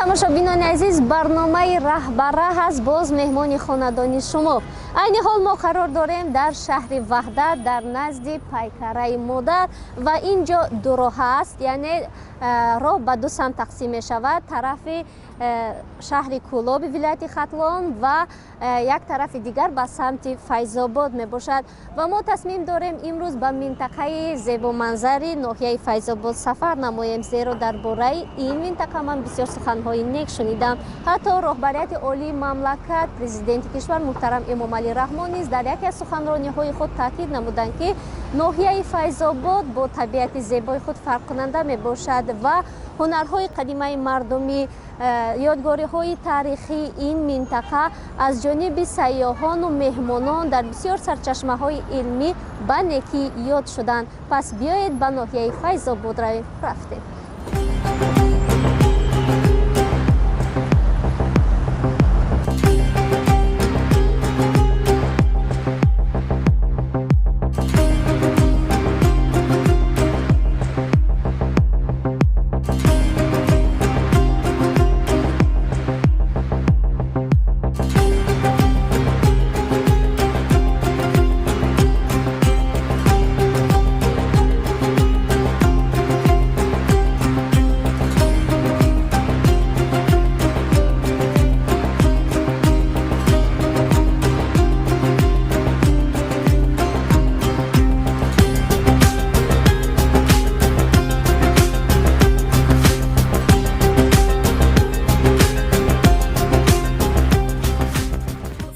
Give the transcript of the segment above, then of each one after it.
тамошобинони азиз, барномаи раҳбара ҳаст боз меҳмони хонадони шумо. Айни ҳол мо қарор дорем дар шаҳри Ваҳдат, дар назди пайкараи модар ва ин ҷо дуроҳ аст, яъне роҳ ба ду самт тақсим мешавад. Тарафи шаҳри Кӯлоби вилояти Хатлон ва як тарафи дигар ба самти Файзобод мебошад. Ва мо тасмим дорем имрӯз ба минтақаи зебоманзари ноҳияи Файзобод сафар намоем, зеро дар бораи ин минтақа ман бисёр суханҳои нек шунидам. Ҳатто роҳбарияти олии мамлакат, президенти кишвар муҳтарам Эмомалӣ Раҳмон низ дар яке аз суханрониҳои худ таъкид намуданд, ки ноҳияи Файзобод бо табиати зебои худ фарқкунанда мебошад ва ҳунарҳои қадимаи мардумӣ, ёдгориҳои таърихии ин минтақа аз ҷониби сайёҳону меҳмонон дар бисёр сарчашмаҳои илмӣ ба некӣ ёд шуданд. Пас биёед ба ноҳияи Файзобод равем. Рафтем.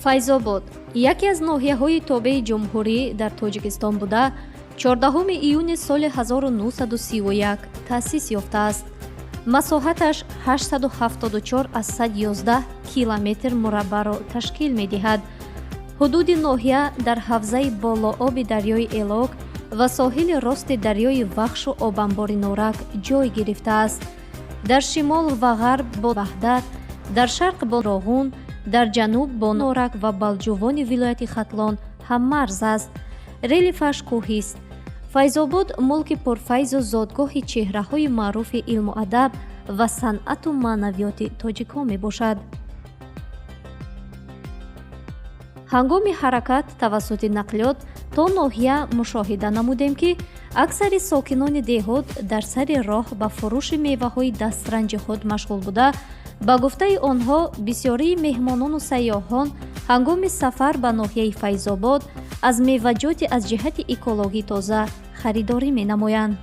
Файзобод яке аз ноҳияҳои тобеи ҷумҳурӣ дар Тоҷикистон буда 14 июни соли 1931 таъсис ёфтааст. масоҳаташ 874 аз 111 километр мураббаъро ташкил медиҳад. ҳудуди ноҳия дар ҳавзаи болооби дарёи Элок ва соҳили рости дарёи Вахшу обанбори Норак ҷой гирифтааст. дар шимол ва ғарб бо Ваҳдат, дар шарқ бо Роғун, дар ҷануб бо Норак ва Балҷувони вилояти Хатлон ҳаммарз аст. релифаш кӯҳист. Файзобод мулки пурфайзу зодгоҳи чеҳраҳои маъруфи илму адаб ва санъату маънавиёти тоҷикҳо мебошад. ҳангоми ҳаракат тавассути нақлиёт то ноҳия мушоҳида намудем, ки аксари сокинони деҳот дар сари роҳ ба фурӯши меваҳои дастранҷи худ машғул буда, ба гуфтаи онҳо бисёрии меҳмонону сайёҳон ҳангоми сафар ба ноҳияи Файзобод аз меваҷоти аз ҷиҳати экологӣ тоза харидорӣ менамоянд.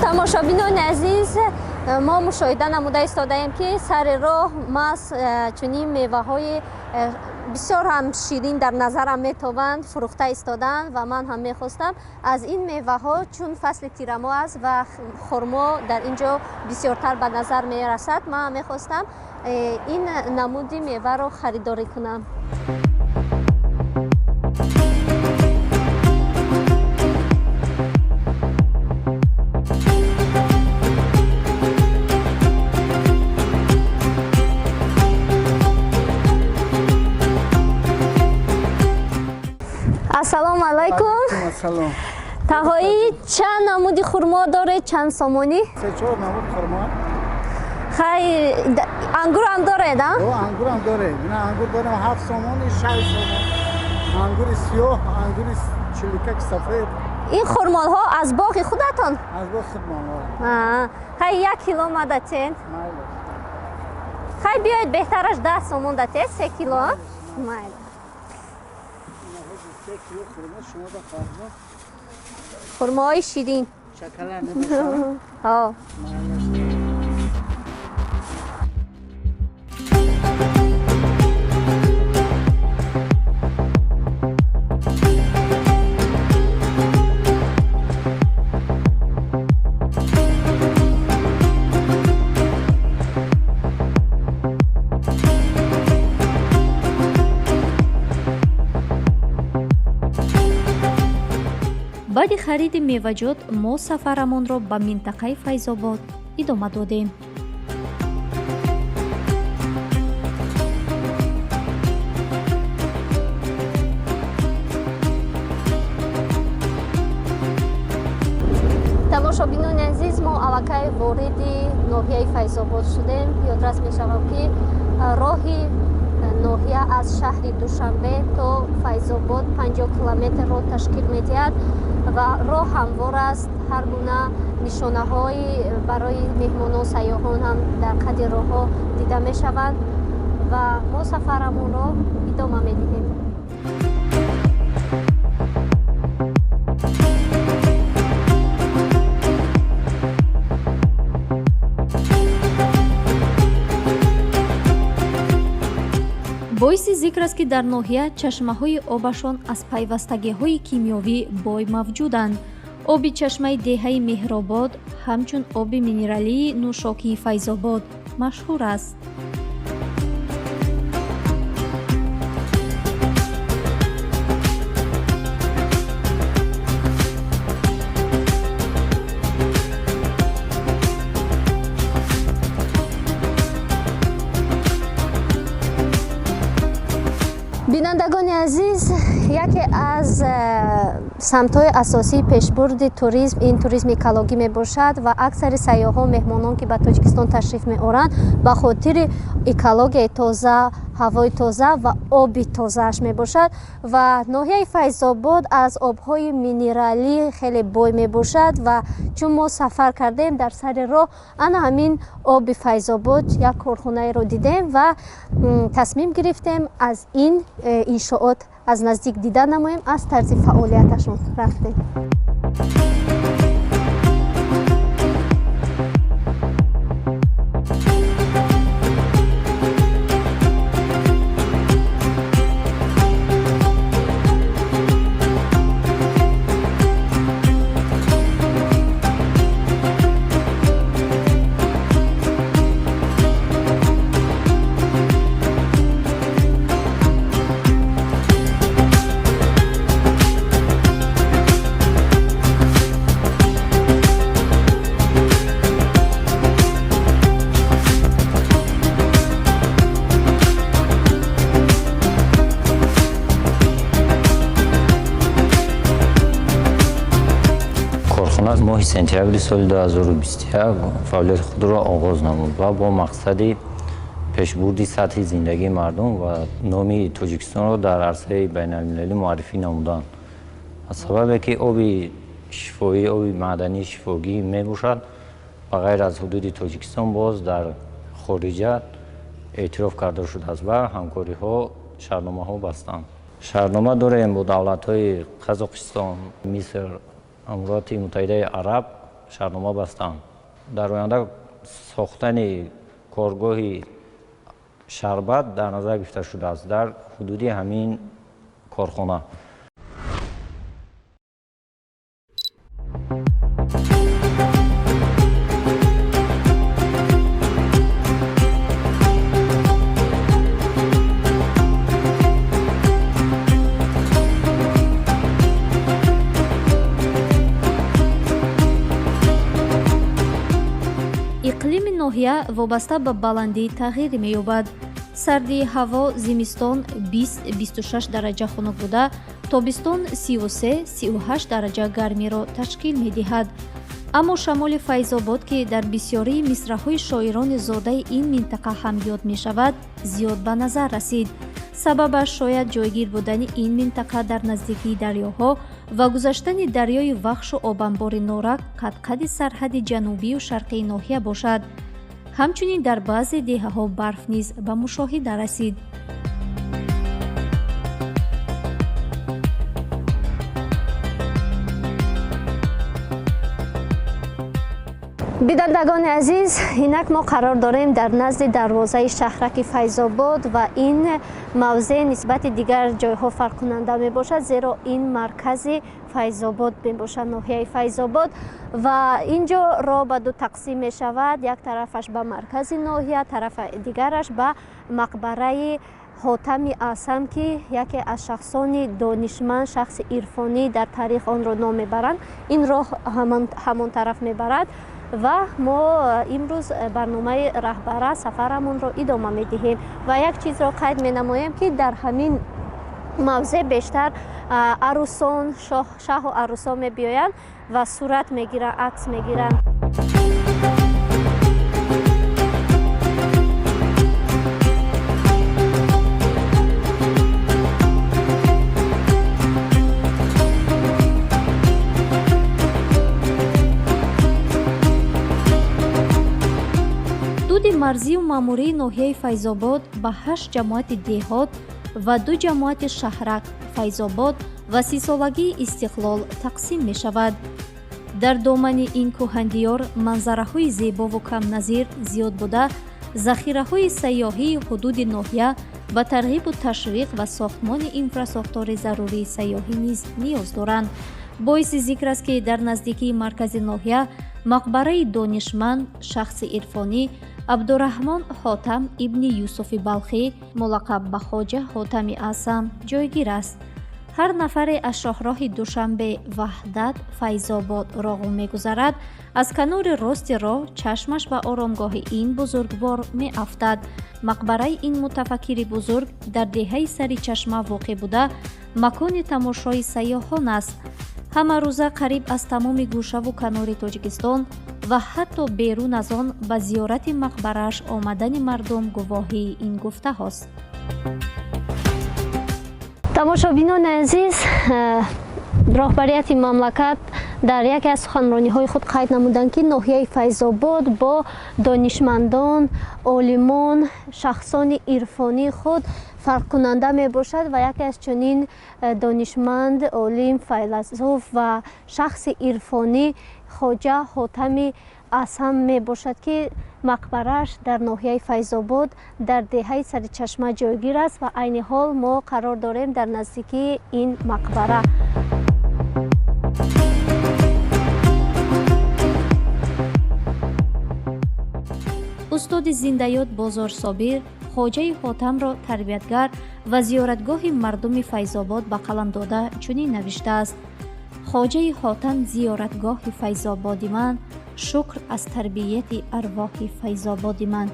тамошобинони азиз, мо мушоҳида намуда истодаем, ки сари роҳ мас чунин меваҳои бисёр ҳам ширин дар назарам метобанд фурӯхта истоданд ва ман ҳам мехостам аз ин меваҳо, чун фасли тирамо аст ва хурмо дар ин ҷо бисёртар ба назар мерасад, ман мехостам ин намуди меваро харидорӣ кунам. ассалому алайкум. Ассалом. Таҳои чанд намуди хурмо доред? Чанд сомонӣ? 3-4 намуд хурмо. Хайр, ангур ҳам доред, а? О, ангур ҳам доред. Ина ангур дорем 7 сомон, 6 сомон. Ангури сиёҳ, ангури чиликак сафед. Ин хурмоҳо аз боғи худатон? Аз боғи худмон. Хай 1 кило мадатен. Майли. Хай биёед беҳтараш 10 сомон дате, 3 кило. Майли. хурмоҳои ширин. Шакалар небошад. ба баъди хариди меваҷот мо сафарамонро ба минтақаи Файзобод идома додем. тамошобинони азиз, мо аллакай вориди ноҳияи Файзобод шудем. ёдрас мешавам ки роҳи ноҳия аз шаҳри Душанбе то Файзобод 50 километрро ташкил медиҳад ва роҳ ҳамвор аст. ҳар гуна нишонаҳои барои меҳмонон, сайёҳон ҳам дар қади роҳҳо дида мешаванд ва мо сафарамонро идома медиҳем. боиси зикр аст ки дар ноҳия чашмаҳои обашон аз пайвастагиҳои кимиёвӣ бой мавҷуданд. оби чашмаи деҳаи Меҳробод ҳамчун оби минералии нӯшокии Файзобод машҳур аст. бинандагони азиз, яке аз самтҳои асосии пешбурди туризм ин туризми экологӣ мебошад ва аксари сайёҳон, меҳмонон ки ба Тоҷикистон ташриф меоранд ба хотири экологияи тоза, ҳавои тоза ва оби тозааш мебошад ва ноҳияи Файзобод аз обҳои минералӣ хеле бой мебошад ва чун мо сафар кардем дар сари роҳ ана ҳамин оби Файзобод як корхонаеро дидем ва тасмим гирифтем аз ин иншоот аз наздик дида намоем, аз тарзи фаъолияташон рафтем. моҳи сентябри соли 2021 фаъолияти худро оғоз намуд ва бо мақсади пешбурди сатҳи зиндагии мардум ва номи Тоҷикистонро дар арсаи байналмилалӣ муаррифӣ намуданд. аз сабабе ки оби шифоӣ, оби маъдании шифогӣ мебошад, ба ғайр аз ҳудуди Тоҷикистон боз дар хориҷа эътироф карда шудааст ва ҳамкориҳо, шаҳрномаҳо бастанд. шаҳрнома дорем бо давлатҳои Қазоқистон, Миср, амирати муттаҳидаи араб шаҳрнома бастанд. дар оянда сохтани коргоҳи шарбат дар назар гирифта шудааст дар ҳудуди ҳамин корхона. иқлими ноҳия вобаста ба баландӣ тағйир меёбад. сардии ҳаво зимистон 20-26 дараҷа хунук буда, тобистон 33-38 дараҷа гармиро ташкил медиҳад. аммо шамоли Файзобод ки дар бисёрии мисраъҳои шоирони зодаи ин минтақа ҳам ёд мешавад, зиёд ба назар расид. сабабаш шояд ҷойгир будани ин минтақа дар наздикии дарёҳо ва гузаштани дарёи Вахшу обанбори Норак қад-қади сарҳади ҷанубию шарқии ноҳия бошад. ҳамчунин дар баъзе деҳаҳо барф низ ба мушоҳида расид. بینندگان عزیز، اینک ما قرار داریم در نزد دروازه شهرک فیض‌آباد و این موضع نسبت دیگر جایها فرق کننده می باشد، زیرا این مرکز فیض‌آباد می باشد، ناحیه فیض‌آباد و اینجا راه به دو تقسیم می شود. یک طرفش به مرکز ناحیه، طرف دیگرش به مقبره حاتم اعصم که یکی از شخصان دانشمند، شخص عرفانی در تاریخ آن را نام میبرند. این راه همان طرف میبرد و ما امروز برنامه رهبره سفرمون را ادامه میدهیم و یک چیز را قید مینمایم که در همین موضع بیشتر عروسان، شاه و عروسان میبیایند و صورت میگیرند، عکس میگیرند. مرزی و ماموری ناحیه فیض‌آباد به 8 جماعت دهات و 2 جماعت شهرک فیض‌آباد و 30 سالگی استقلال تقسیم می شود. در دامن این کوهندیار منظره‌های زیبا و کم نظیر زیاد بوده، ذخیره‌های سیاحی حدود ناحیه و ترغیب و تشویق و ساختمان اینفراساختور ضروری سیاحی نیز نیاز دارند. باعث ذکر است که در نزدیکی مرکز ناحیه مقبره دانشمند، شخص عرفانی عبدالرحمن حاتم ابن یوسف بلخی ملقب به خواجه حاتم اعصم جایگیر است. هر نفر از شاهراه دوشنبه وحدت فیض‌آباد راه می‌گذرد، از کنار راست راه چشمش به آرامگاه این بزرگوار می‌افتد. مقبره این متفکر بزرگ در دهه سری چشمه واقع بوده، مکان تماشای سیاحان است. همه روزه قریب از تمام گوشه و کنار تاجیکستان و حتی بیرون از آن به زیارت مقبره‌اش آمدن مردم گواهی این گفته هاست. تماشابینان عزیز، راهبریت مملکت در یکی از سخنرانی‌های خود قید نمودند که ناحیه فیض‌آباد با دانشمندان، عالمان، شخصان عرفانی خود فرق کننده می باشد و یکی از چنین دانشمند، عالم، فیلسوف و شخص عرفانی خواجه حاتم اعصم می باشد که مقبره‌اش در ناحیه فیض‌آباد در دهه سرچشمه جایگیر است و عین حال ما قرار داریم در نزدیکی این مقبره. استاد زنده‌یاد بازار صابر خواجه حاتم را تربیتگر و زیارتگاه مردم فیض‌آباد به قلم داده چنین نوشته است: خواجه حاتم زیارتگاه فیض‌آبادی من، شکر از تربیت ارواح فیض‌آبادی من.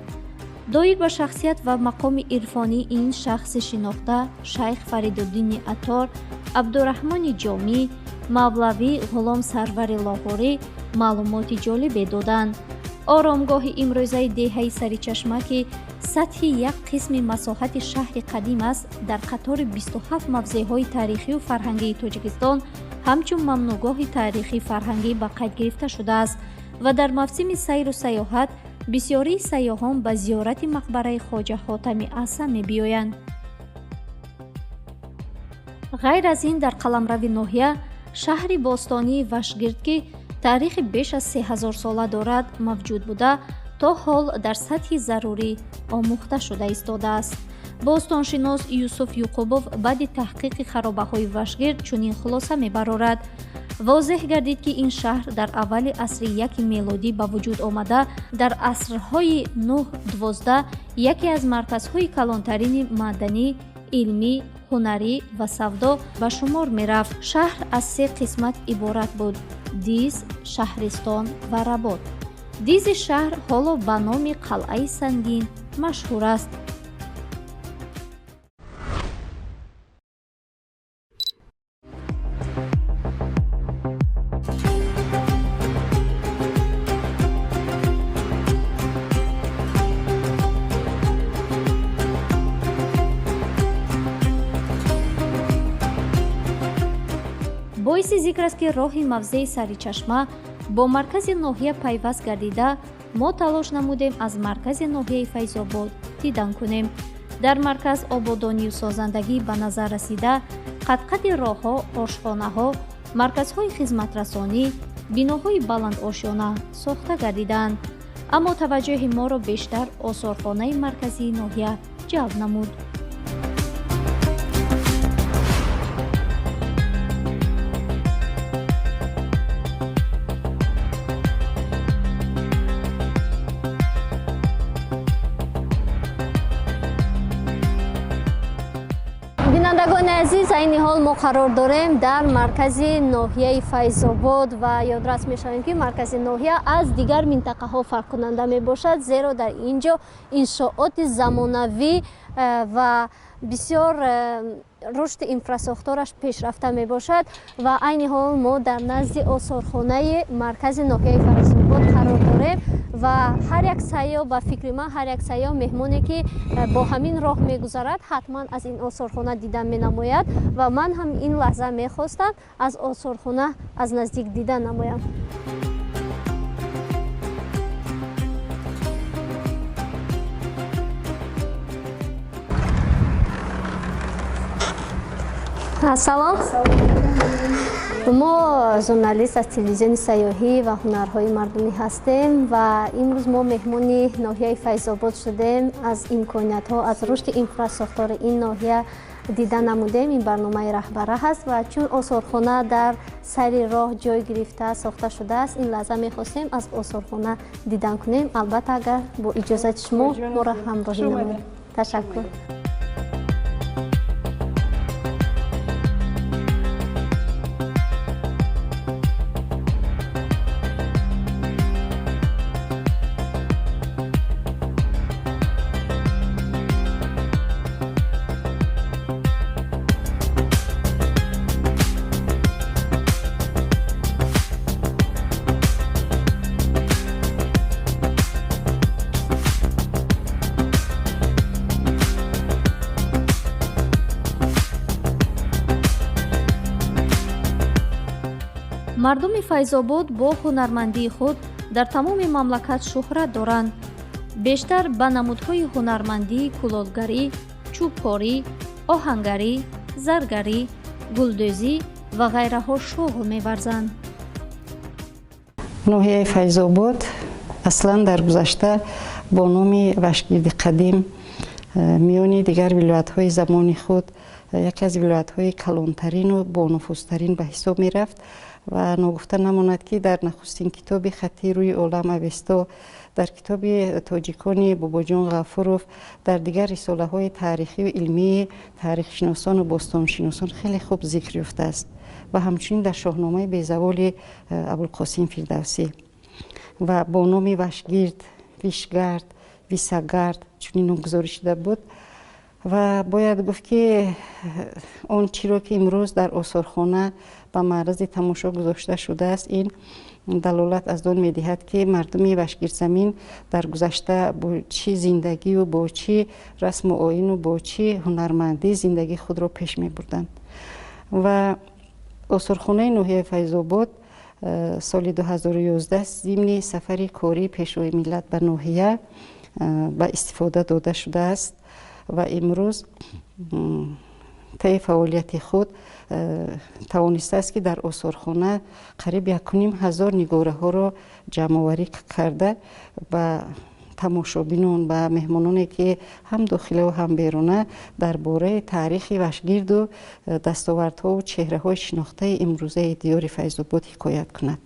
دایر به شخصیت و مقام عرفانی این شخص شناخته شیخ فریدالدین عطار، عبدالرحمن جامی، مولوی غلام سرور لاهوری معلومات جالب دادند. آرامگاه امروزه دهه سرچشمه که سطح یک قسم مساحت شهر قدیم است، در قطار 27 موضع‌های تاریخی و فرهنگی تاجیکستان همچون ممنوعگاه تاریخی فرهنگی به قید گرفته شده است و در موسم سیر و سیاحت بسیاری سیاحان به زیارت مقبره خواجه حاتم اعصم می‌بیایند. غیر از این در قلمرو ناحیه شهر باستانی وشگرد که تاریخ بیش از 3000 ساله دارد موجود بوده، تا حال در سطح ضروری آموخته شده ایستاده است. باستانشناس یوسف یعقوبوف بعد تحقیق خرابه‌های وشگرد چنین خلاصه می‌برآورد: واضح گردید که این شهر در اول عصر یک میلادی به وجود آمده، در عصرهای 9-12 یکی از مرکزهای کلانترین مدنی، علمی، هنری و سودا به شمار می‌رفت. شهر از 3 قسمت عبارت بود: دیز، شهرستان و رباط. دیز شهر حالا به نام قلعه سنگین مشهور است. باعث ذکر است که راه موضع سرچشمه با مرکز ناحیه پیوست گردیده، ما تلاش نمودیم از مرکز ناحیه فیض‌آباد دیدن کنیم. در مرکز آبادانی و سازندگی به نظر رسیده، قد راه‌ها، آشخانه‌ها، مرکزهای خدمت رسانی، биноҳои баландошона сохта гардиданд. аммо таваҷҷӯҳи моро бештар осорхонаи марказии ноҳия ҷалб намуд. бинандагони азиз, айни ҳол мо қарор дорем дар маркази ноҳияи Файзобод ва ёдрас мешавем ки маркази ноҳия аз дигар минтақаҳо фарқкунанда мебошад, зеро дар ин ҷо иншооти замонавӣ ва бисёр рушди инфрасохтораш пешрафта мебошад ва айни ҳол мо дар назди осорхонаи маркази ноҳияи Файзобод қарор дорем ва ҳар як сайёҳ ба фикри ман ҳар як сайёҳ меҳмоне ки бо ҳамин роҳ мегузарад ҳатман аз ин осорхона дидан менамояд ва ман ҳам ин лаҳза мехостам аз осорхона аз наздик дидан намоям. Ассалом. мо журналист аз телевизиони сайёҳӣ ва ҳунарҳои мардумӣ ҳастем ва имрӯз мо меҳмони ноҳияи Файзобод шудем. аз имкониятҳо, аз рушди инфрасохтори ин ноҳия дидан намудем. ин барномаи раҳбара ҳаст ва чун осорхона дар сайри роҳ ҷой гирифта сохта шудааст, ин лаҳза мехостем аз осорхона дидан кунем. албатта агар бо иҷозати шумо моро ҳамроҳӣ намоед. ташаккур. мардуми Файзобод бо ҳунармандии худ дар тамоми мамлакат шӯҳрат доранд. бештар ба намудҳои ҳунармандӣ кулолгарӣ, чӯбкорӣ, оҳангарӣ, заргарӣ, гулдӯзӣ ва ғайраҳо шуғл меварзанд. ноҳияи Файзобод аслан дар гузашта бо номи Вашгирди қадим миёни дигар вилоятҳои замони худ яке аз вилоятҳои калонтарину бонуфузтарин ба ҳисоб мерафт ва ногуфта намонад ки дар нахустин китоби хаттии рӯи олам авесто, дар китоби тоҷикони Бобоҷон Ғафуров, дар дигар рисолаҳои таърихиву илмии таърихшиносону бостоншиносон хеле хуб зикр ёфтааст ва ҳамчунин дар шоҳномаи безаволи Абулқосим Фирдавсӣ ва бо номи Вашгирд, Вишгард, Висагард чунин номгузорӣ шуда буд. ва бояд гуфт ки он чиро ки имрӯз дар осорхона ба маърази тамошо гузошта шудааст, ин далолат аз он медиҳад ки мардуми Вашгирдзамин дар гузашта бо чӣ зиндагию бо чӣ расму оину бо чӣ ҳунармандӣ зиндагии худро пеш мебурданд. ва осорхонаи ноҳияи Файзобод соли 2011 зимни сафари кории пешвои миллат ба ноҳия ба истифода дода шудааст ва имрӯз таи фаъолияти худ тавонистааст ки дар осорхона қариб 1500 нигораҳоро ҷамъоварӣ карда ба тамошобинон, ба меҳмононе ки ҳам дохиливу ҳам беруна дар бораи таърихи Вашгирду дастовардҳову чеҳраҳои шинохтаи имрӯзаи диёри Файзобод ҳикоят кунад.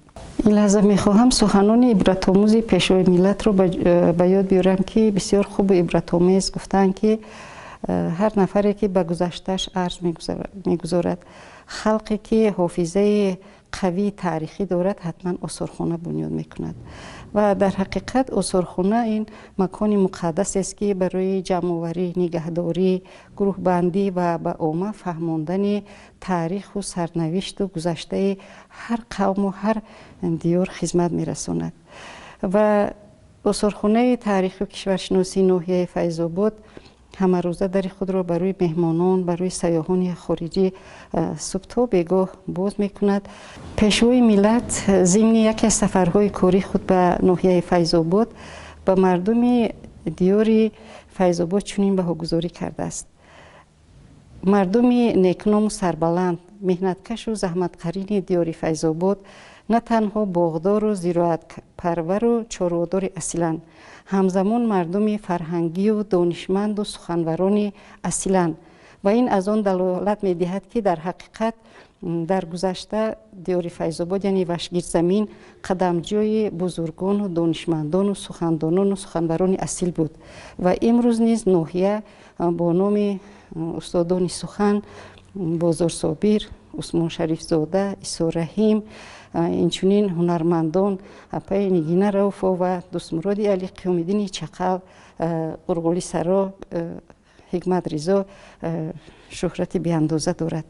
ин лаҳза мехоҳам суханони ибратомӯзи пешвои миллатро ба ёд биёрам ки бисёр хубу ибратомез гуфтанд ки ҳар нафаре ки ба гузаштааш арз мегузорад, халқе ки ҳофизаи қавии таърихӣ дорад, ҳатман осорхона бунёд мекунад. ва дар ҳақиқат осорхона ин макони муқаддасест ки барои ҷамъоварӣ, нигаҳдорӣ, гурӯҳбандӣ ва ба омма фаҳмондани таъриху сарнавишту гузаштаи ҳар қавму ҳар диёр хизмат мерасонад. ва осорхонаи таъриху кишваршиносии ноҳияи Файзобод ҳамарӯза дари худро ба рӯи меҳмонон, ба рӯи сайёҳони хориҷӣ субҳ то бегоҳ боз мекунад. пешвои миллат зимни яке аз сафарҳои кории худ ба ноҳияи Файзобод ба мардуми диёри Файзобод чунин баҳогузорӣ кардааст: мардуми некному сарбаланд, меҳнаткашу заҳматқарини диёри Файзобод نه تنها باغدار و زراعت پرور و چاره‌دار اصیلند، همزمان مردم فرهنگی و دانشمند و سخنوران اصیلند و این از آن دلالت می‌دهد که در حقیقت در گذشته دیار فیض‌آباد یعنی وشگیر زمین قدمجوی بزرگان و دانشمندان و سخندانان و سخنوران اصیل بود و امروز نیز ناحیه با نام استادان سخن بازار صابر، عثمان شریف زاده، عیسی رحیم، اینچنین هنرمندان پای نگینه روفا و دوستمراد علی قیام‌الدین چقل، قرقلی سرا، حکمت رضا شهرت بیاندازه دارد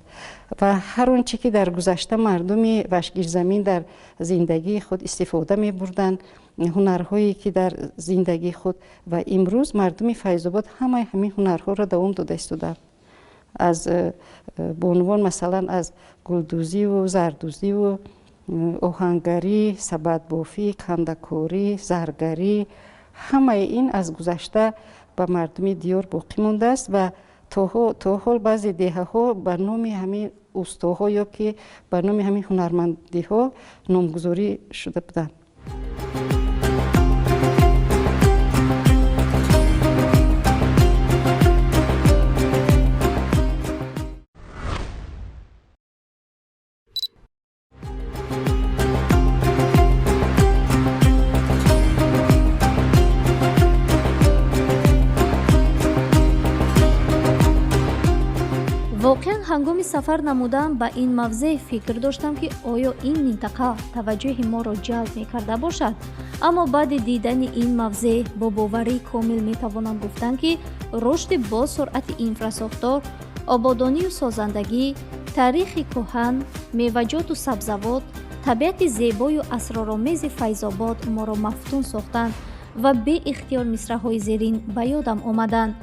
و هر آنچه که در گذشته مردم وشگیر زمین در زندگی خود استفاده می بردند، هنرهایی که در زندگی خود و امروز مردم فیض‌آباد همین هنرها را دوام داده ایستادند. از به عنوان مثلا از گلدوزی و زردوزی و آهنگری، سبدبافی، کنده‌کاری، زرگری، همه این از گذشته به مردم دیار باقی مانده است و تا حال بعضی دهه ها به نام همین استاها یا که به نام همین هنرمندی ها نامگذاری شده بودند. واقعا هنگامی سفر نمودم به این موضع فکر داشتم که آیا این منطقه توجه ما را جلب می کرده باشد، اما بعد دیدن این موضع با باوری کامل می توانم گفتن که رشد با سرعت اینفراساختار، آبادانی و سازندگی، تاریخ کهن، میوه‌جات و سبزوات، طبیعت زیبای و اسرارآمیز فیض‌آباد ما را مفتون ساختند و به اختیار مصرع‌های زیرین به یادم آمدند.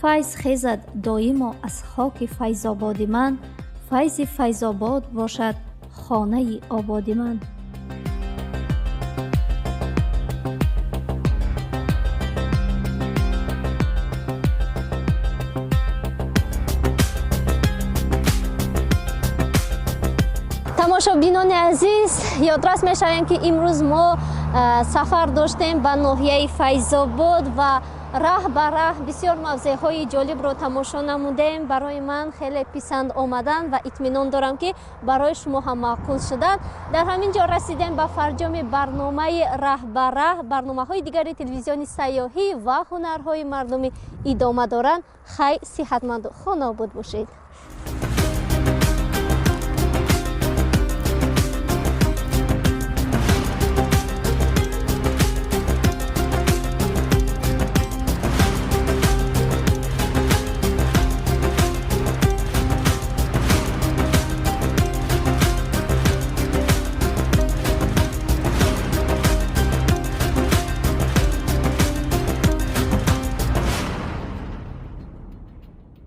فیض خیزد دائما از خاک فیض‌آباد من، فیض فیض‌آباد باشد خانه آباد من. تماشابینان عزیز، یادرس می‌شویم که امروز ما سفر داشتیم به ناحیه فیض‌آباد و راه به راه بسیار موضوعهای جالب رو تماشا نمودیم. برای من خیلی پسند آمدن و اطمینان دارم که برای شما هم معقول شدن. در همین جا رسیدیم به فرجام برنامه راه به راه. برنامه‌های دیگری تلویزیون سیاحی و هنرهای مردمی ادامه دارند. خیر، صحتمند و خانه آباد باشید.